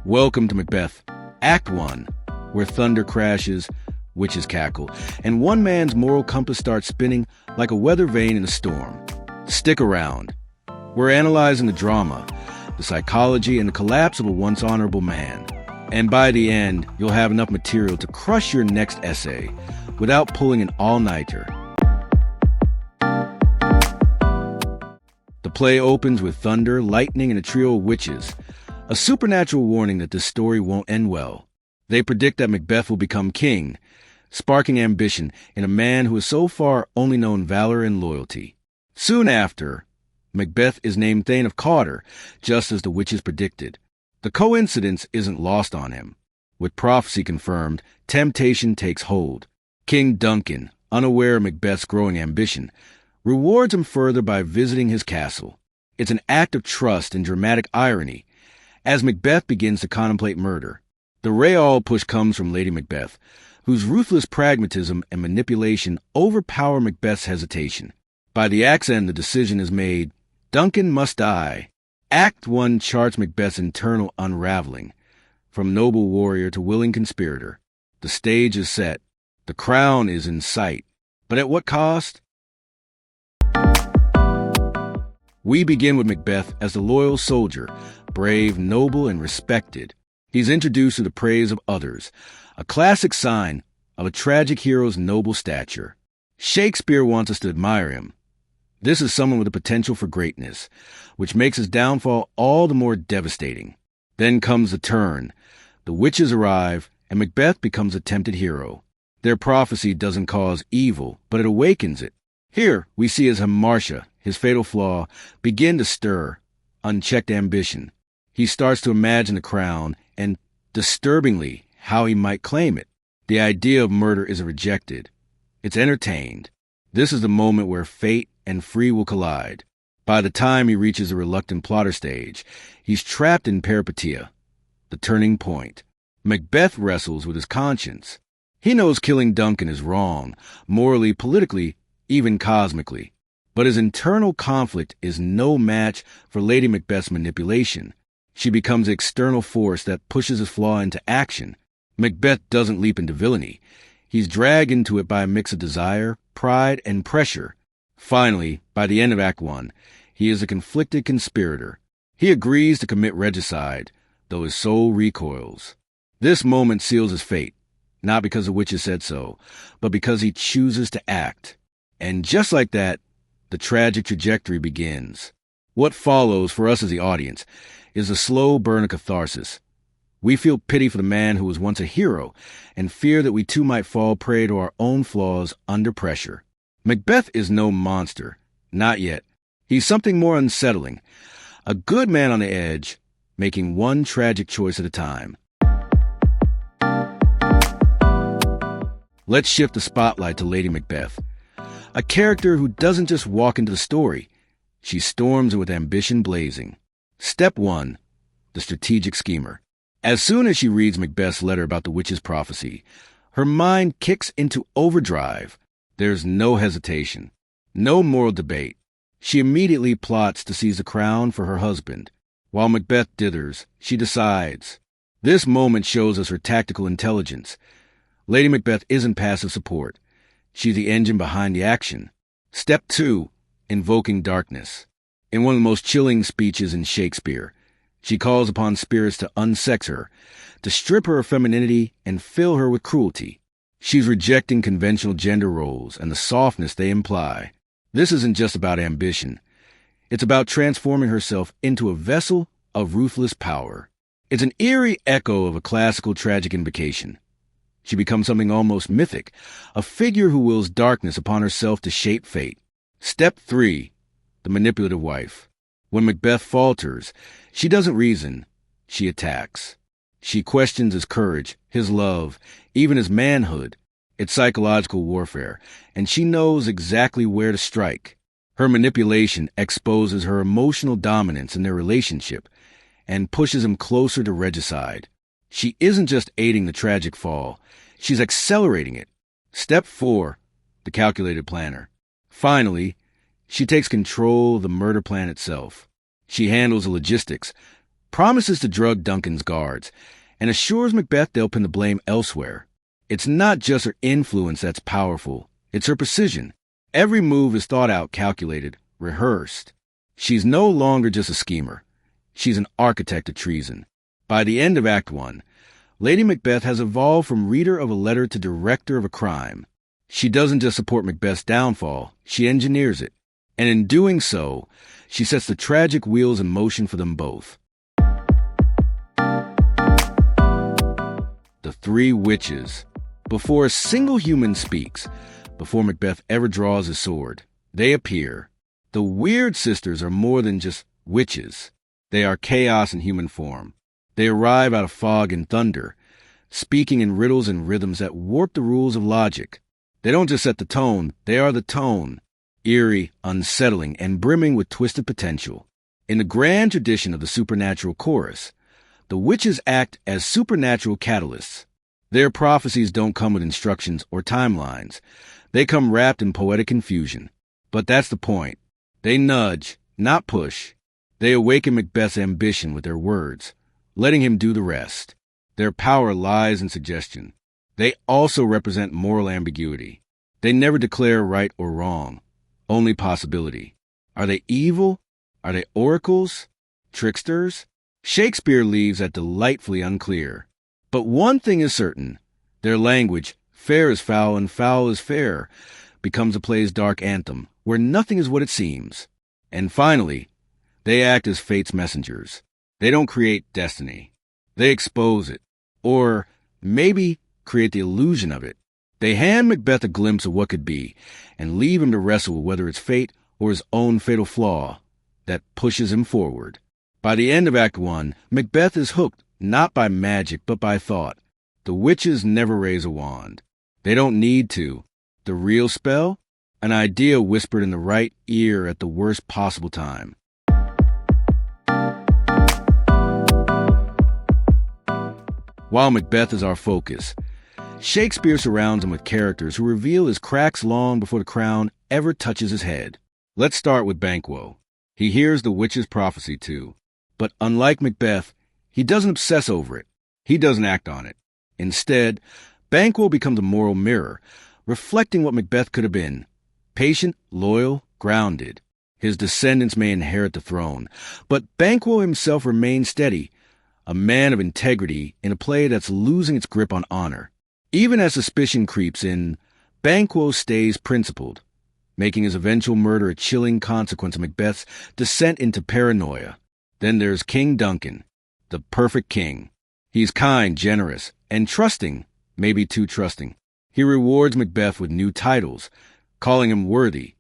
Welcome to Macbeth, Act 1, where thunder crashes, witches cackle, and one man's moral compass starts spinning like a weather vane in a storm. Stick around. We're analyzing the drama, the psychology, and the collapse of a once honorable man. And by the end, you'll have enough material to crush your next essay without pulling an all-nighter. The play opens with thunder, lightning, and a trio of witches, a supernatural warning that this story won't end well. They predict that Macbeth will become king, sparking ambition in a man who has so far only known valor and loyalty. Soon after, Macbeth is named Thane of Cawdor, just as the witches predicted. The coincidence isn't lost on him. With prophecy confirmed, temptation takes hold. King Duncan, unaware of Macbeth's growing ambition, rewards him further by visiting his castle. It's an act of trust and dramatic irony, as Macbeth begins to contemplate murder. The Real push comes from Lady Macbeth, whose ruthless pragmatism and manipulation overpower Macbeth's hesitation. By the act's end, the decision is made. Duncan must die. Act 1 charts Macbeth's internal unraveling, from noble warrior to willing conspirator. The stage is set. The crown is in sight. But at what cost? We begin with Macbeth as the loyal soldier, brave, noble, and respected. He's introduced to the praise of others, a classic sign of a tragic hero's noble stature. Shakespeare wants us to admire him. This is someone with the potential for greatness, which makes his downfall all the more devastating. Then comes the turn. The witches arrive, and Macbeth becomes a tempted hero. Their prophecy doesn't cause evil, but it awakens it. Here, we see as Hamartia, his fatal flaw, begin to stir unchecked ambition. He starts to imagine the crown and, disturbingly, how he might claim it. The idea of murder isn't rejected. It's entertained. This is the moment where fate and free will collide. By the time he reaches the reluctant plotter stage, he's trapped in peripeteia, the turning point. Macbeth wrestles with his conscience. He knows killing Duncan is wrong, morally, politically, even cosmically. But his internal conflict is no match for Lady Macbeth's manipulation. She becomes the external force that pushes his flaw into action. Macbeth doesn't leap into villainy. He's dragged into it by a mix of desire, pride, and pressure. Finally, by the end of Act 1, he is a conflicted conspirator. He agrees to commit regicide, though his soul recoils. This moment seals his fate, not because the witches said so, but because he chooses to act. And just like that, the tragic trajectory begins. What follows for us as the audience is a slow burn of catharsis. We feel pity for the man who was once a hero and fear that we too might fall prey to our own flaws under pressure. Macbeth is no monster. Not yet. He's something more unsettling. A good man on the edge, making one tragic choice at a time. Let's shift the spotlight to Lady Macbeth, a character who doesn't just walk into the story. She storms with ambition blazing. Step 1. The strategic schemer. As soon as she reads Macbeth's letter about the witch's prophecy, her mind kicks into overdrive. There's no hesitation, no moral debate. She immediately plots to seize the crown for her husband. While Macbeth dithers, she decides. This moment shows us her tactical intelligence. Lady Macbeth isn't passive support. She's the engine behind the action. Step 2. Invoking darkness. In one of the most chilling speeches in Shakespeare, she calls upon spirits to unsex her, to strip her of femininity and fill her with cruelty. She's rejecting conventional gender roles and the softness they imply. This isn't just about ambition. It's about transforming herself into a vessel of ruthless power. It's an eerie echo of a classical tragic invocation. She becomes something almost mythic, a figure who wills darkness upon herself to shape fate. Step 3. The manipulative wife. When Macbeth falters, she doesn't reason, she attacks. She questions his courage, his love, even his manhood. It's psychological warfare, and she knows exactly where to strike. Her manipulation exposes her emotional dominance in their relationship and pushes him closer to regicide. She isn't just aiding the tragic fall, she's accelerating it. Step 4. The calculated planner. Finally, she takes control of the murder plan itself. She handles the logistics, promises to drug Duncan's guards, and assures Macbeth they'll pin the blame elsewhere. It's not just her influence that's powerful, it's her precision. Every move is thought out, calculated, rehearsed. She's no longer just a schemer. She's an architect of treason. By the end of Act 1, Lady Macbeth has evolved from reader of a letter to director of a crime. She doesn't just support Macbeth's downfall, she engineers it. And in doing so, she sets the tragic wheels in motion for them both. The Three Witches. Before a single human speaks, before Macbeth ever draws his sword, they appear. The Weird Sisters are more than just witches. They are chaos in human form. They arrive out of fog and thunder, speaking in riddles and rhythms that warp the rules of logic. They don't just set the tone, they are the tone, eerie, unsettling, and brimming with twisted potential. In the grand tradition of the supernatural chorus, the witches act as supernatural catalysts. Their prophecies don't come with instructions or timelines. They come wrapped in poetic confusion. But that's the point. They nudge, not push. They awaken Macbeth's ambition with their words, letting him do the rest. Their power lies in suggestion. They also represent moral ambiguity. They never declare right or wrong, only possibility. Are they evil? Are they oracles? Tricksters? Shakespeare leaves that delightfully unclear. But one thing is certain. Their language, fair is foul and foul is fair, becomes a play's dark anthem, where nothing is what it seems. And finally, they act as fate's messengers. They don't create destiny. They expose it. Or maybe create the illusion of it. They hand Macbeth a glimpse of what could be, and leave him to wrestle with whether it's fate or his own fatal flaw that pushes him forward. By the end of Act 1, Macbeth is hooked not by magic but by thought. The witches never raise a wand. They don't need to. The real spell? An idea whispered in the right ear at the worst possible time. While Macbeth is our focus, Shakespeare surrounds him with characters who reveal his cracks long before the crown ever touches his head. Let's start with Banquo. He hears the witch's prophecy too. But unlike Macbeth, he doesn't obsess over it. He doesn't act on it. Instead, Banquo becomes a moral mirror, reflecting what Macbeth could have been. Patient, loyal, grounded. His descendants may inherit the throne, but Banquo himself remains steady, a man of integrity in a play that's losing its grip on honor. Even as suspicion creeps in, Banquo stays principled, making his eventual murder a chilling consequence of Macbeth's descent into paranoia. Then there's King Duncan, the perfect king. He's kind, generous, and trusting, maybe too trusting. He rewards Macbeth with new titles, calling him worthy,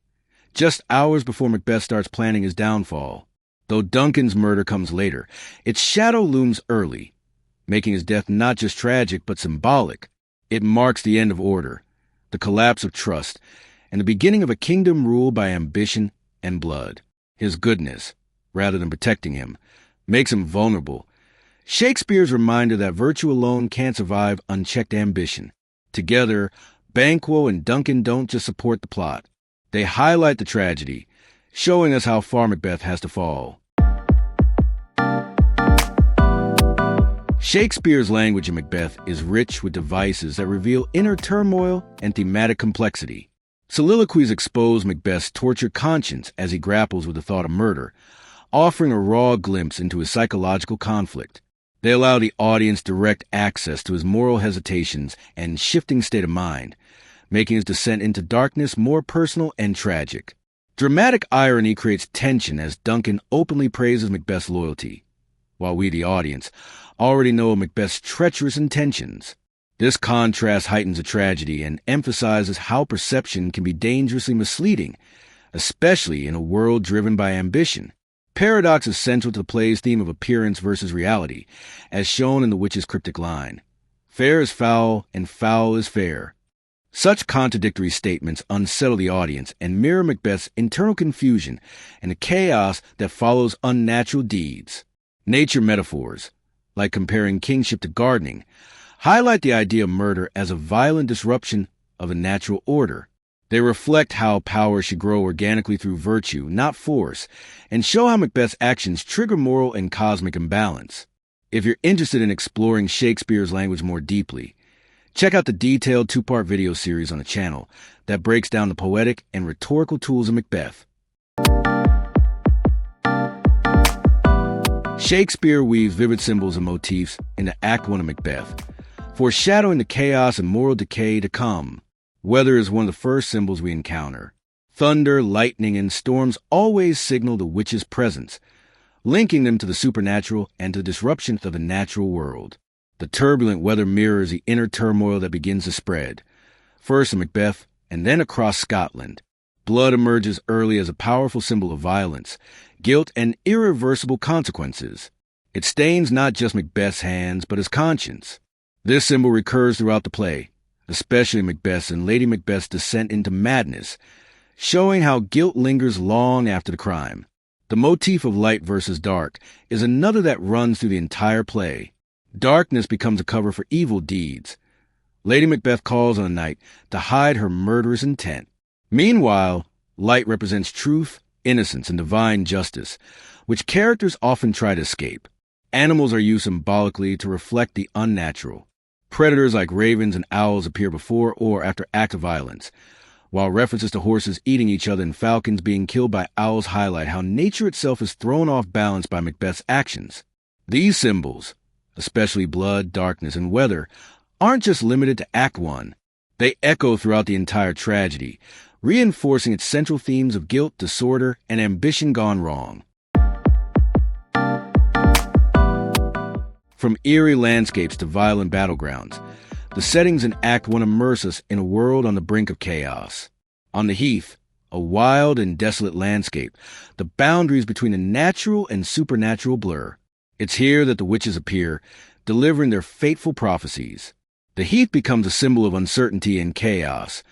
just hours before Macbeth starts planning his downfall. Though Duncan's murder comes later, its shadow looms early, making his death not just tragic but symbolic. It marks the end of order, the collapse of trust, and the beginning of a kingdom ruled by ambition and blood. His goodness, rather than protecting him, makes him vulnerable. Shakespeare's reminder that virtue alone can't survive unchecked ambition. Together, Banquo and Duncan don't just support the plot. They highlight the tragedy, showing us how far Macbeth has to fall. Shakespeare's language in Macbeth is rich with devices that reveal inner turmoil and thematic complexity. Soliloquies expose Macbeth's tortured conscience as he grapples with the thought of murder, offering a raw glimpse into his psychological conflict. They allow the audience direct access to his moral hesitations and shifting state of mind, making his descent into darkness more personal and tragic. Dramatic irony creates tension as Duncan openly praises Macbeth's loyalty, while we, the audience, already know Macbeth's treacherous intentions. This contrast heightens the tragedy and emphasizes how perception can be dangerously misleading, especially in a world driven by ambition. Paradox is central to the play's theme of appearance versus reality, as shown in the witch's cryptic line, "Fair is foul, and foul is fair." Such contradictory statements unsettle the audience and mirror Macbeth's internal confusion and the chaos that follows unnatural deeds. Nature metaphors, like comparing kingship to gardening, highlight the idea of murder as a violent disruption of a natural order. They reflect how power should grow organically through virtue, not force, and show how Macbeth's actions trigger moral and cosmic imbalance. If you're interested in exploring Shakespeare's language more deeply, check out the detailed two-part video series on the channel that breaks down the poetic and rhetorical tools of Macbeth. Shakespeare weaves vivid symbols and motifs into Act 1 of Macbeth, foreshadowing the chaos and moral decay to come. Weather is one of the first symbols we encounter. Thunder, lightning, and storms always signal the witch's presence, linking them to the supernatural and to the disruption of the natural world. The turbulent weather mirrors the inner turmoil that begins to spread, first in Macbeth and then across Scotland. Blood emerges early as a powerful symbol of violence, guilt, and irreversible consequences. It stains not just Macbeth's hands, but his conscience. This symbol recurs throughout the play, especially Macbeth's and Lady Macbeth's descent into madness, showing how guilt lingers long after the crime. The motif of light versus dark is another that runs through the entire play. Darkness becomes a cover for evil deeds. Lady Macbeth calls on the night to hide her murderous intent. Meanwhile, light represents truth, innocence, and divine justice, which characters often try to escape. Animals are used symbolically to reflect the unnatural. Predators like ravens and owls appear before or after acts of violence, while references to horses eating each other and falcons being killed by owls highlight how nature itself is thrown off balance by Macbeth's actions. These symbols, especially blood, darkness, and weather, aren't just limited to Act 1. They echo throughout the entire tragedy, reinforcing its central themes of guilt, disorder, and ambition gone wrong. From eerie landscapes to violent battlegrounds, the settings in Act 1 immerse us in a world on the brink of chaos. On the heath, a wild and desolate landscape, the boundaries between the natural and supernatural blur. It's here that the witches appear, delivering their fateful prophecies. The heath becomes a symbol of uncertainty and chaos,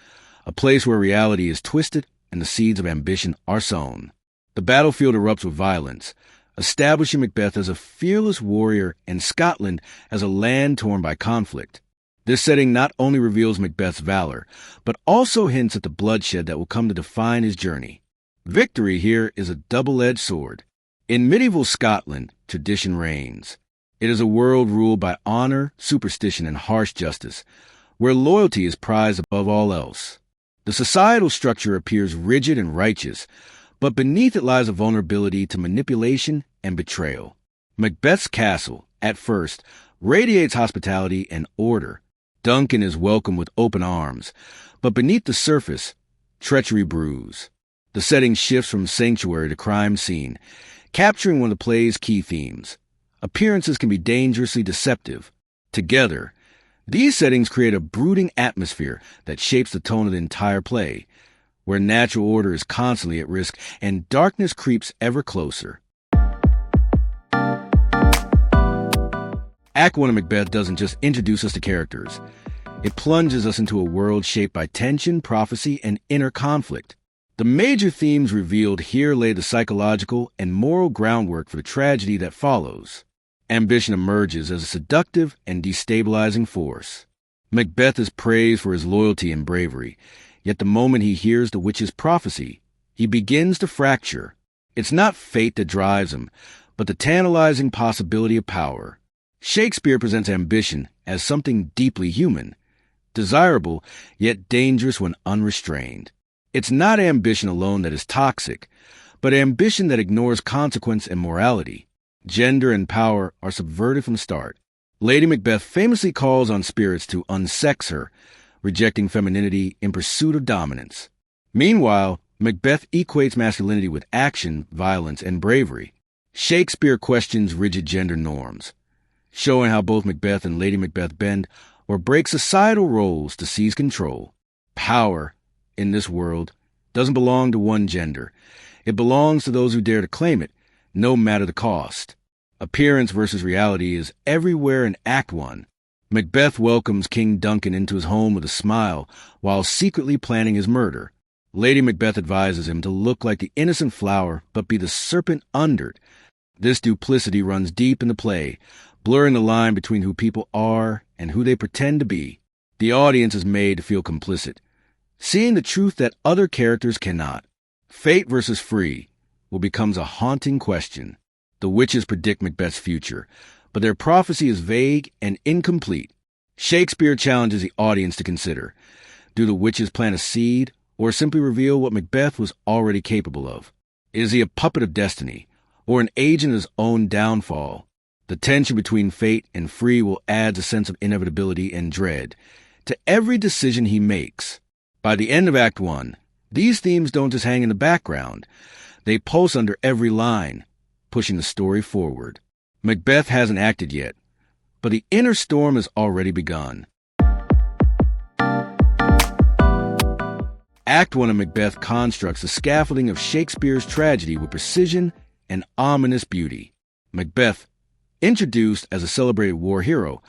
a place where reality is twisted and the seeds of ambition are sown. The battlefield erupts with violence, establishing Macbeth as a fearless warrior and Scotland as a land torn by conflict. This setting not only reveals Macbeth's valor, but also hints at the bloodshed that will come to define his journey. Victory here is a double-edged sword. In medieval Scotland, tradition reigns. It is a world ruled by honor, superstition, and harsh justice, where loyalty is prized above all else. The societal structure appears rigid and righteous, but beneath it lies a vulnerability to manipulation and betrayal. Macbeth's castle, at first, radiates hospitality and order. Duncan is welcomed with open arms, but beneath the surface, treachery brews. The setting shifts from sanctuary to crime scene, capturing one of the play's key themes. Appearances can be dangerously deceptive. Together, these settings create a brooding atmosphere that shapes the tone of the entire play, where natural order is constantly at risk and darkness creeps ever closer. Act 1 of Macbeth doesn't just introduce us to characters. It plunges us into a world shaped by tension, prophecy, and inner conflict. The major themes revealed here lay the psychological and moral groundwork for the tragedy that follows. Ambition emerges as a seductive and destabilizing force. Macbeth is praised for his loyalty and bravery, yet the moment he hears the witch's prophecy, he begins to fracture. It's not fate that drives him, but the tantalizing possibility of power. Shakespeare presents ambition as something deeply human, desirable yet dangerous when unrestrained. It's not ambition alone that is toxic, but ambition that ignores consequence and morality. Gender and power are subverted from the start. Lady Macbeth famously calls on spirits to unsex her, rejecting femininity in pursuit of dominance. Meanwhile, Macbeth equates masculinity with action, violence, and bravery. Shakespeare questions rigid gender norms, showing how both Macbeth and Lady Macbeth bend or break societal roles to seize control. Power, in this world, doesn't belong to one gender. It belongs to those who dare to claim it, no matter the cost. Appearance versus reality is everywhere in Act 1. Macbeth welcomes King Duncan into his home with a smile while secretly planning his murder. Lady Macbeth advises him to look like the innocent flower but be the serpent under it. This duplicity runs deep in the play, blurring the line between who people are and who they pretend to be. The audience is made to feel complicit, seeing the truth that other characters cannot. Fate versus free will becomes a haunting question. The witches predict Macbeth's future, but their prophecy is vague and incomplete. Shakespeare challenges the audience to consider, do the witches plant a seed or simply reveal what Macbeth was already capable of? Is he a puppet of destiny or an agent of his own downfall? The tension between fate and free will add a sense of inevitability and dread to every decision he makes. By the end of Act 1, these themes don't just hang in the background. They pulse under every line, pushing the story forward. Macbeth hasn't acted yet, but the inner storm has already begun. Act 1 of Macbeth constructs the scaffolding of Shakespeare's tragedy with precision and ominous beauty. Macbeth, introduced as a celebrated war hero,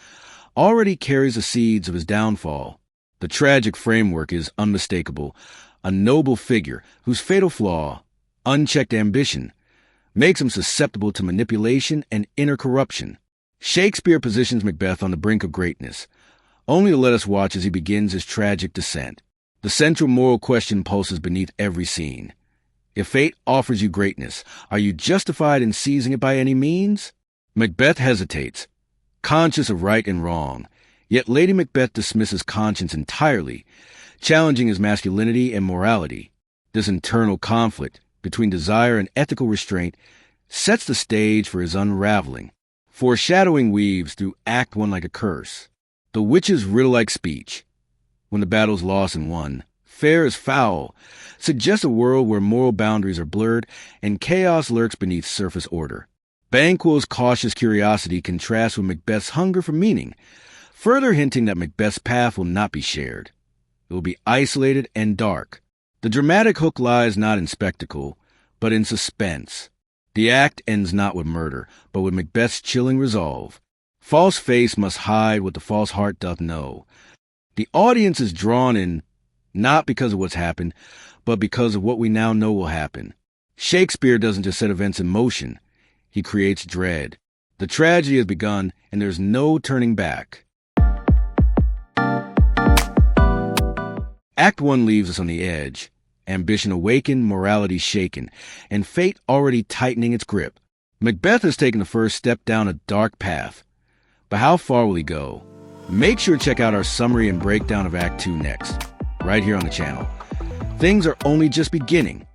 already carries the seeds of his downfall. The tragic framework is unmistakable, a noble figure whose fatal flaw, unchecked ambition, makes him susceptible to manipulation and inner corruption. Shakespeare positions Macbeth on the brink of greatness, only to let us watch as he begins his tragic descent. The central moral question pulses beneath every scene. If fate offers you greatness, are you justified in seizing it by any means? Macbeth hesitates, conscious of right and wrong, yet Lady Macbeth dismisses conscience entirely, challenging his masculinity and morality. This internal conflict between desire and ethical restraint sets the stage for his unraveling. Foreshadowing weaves through Act 1 like a curse. The witch's riddle-like speech, when the battle's lost and won, fair is foul, suggests a world where moral boundaries are blurred and chaos lurks beneath surface order. Banquo's cautious curiosity contrasts with Macbeth's hunger for meaning, further hinting that Macbeth's path will not be shared. It will be isolated and dark. The dramatic hook lies not in spectacle, but in suspense. The act ends not with murder, but with Macbeth's chilling resolve. False face must hide what the false heart doth know. The audience is drawn in not because of what's happened, but because of what we now know will happen. Shakespeare doesn't just set events in motion. He creates dread. The tragedy has begun, and there's no turning back. Act 1 leaves us on the edge. Ambition awakened, morality shaken, and fate already tightening its grip. Macbeth has taken the first step down a dark path. But how far will he go? Make sure to check out our summary and breakdown of Act 2 next, right here on the channel. Things are only just beginning.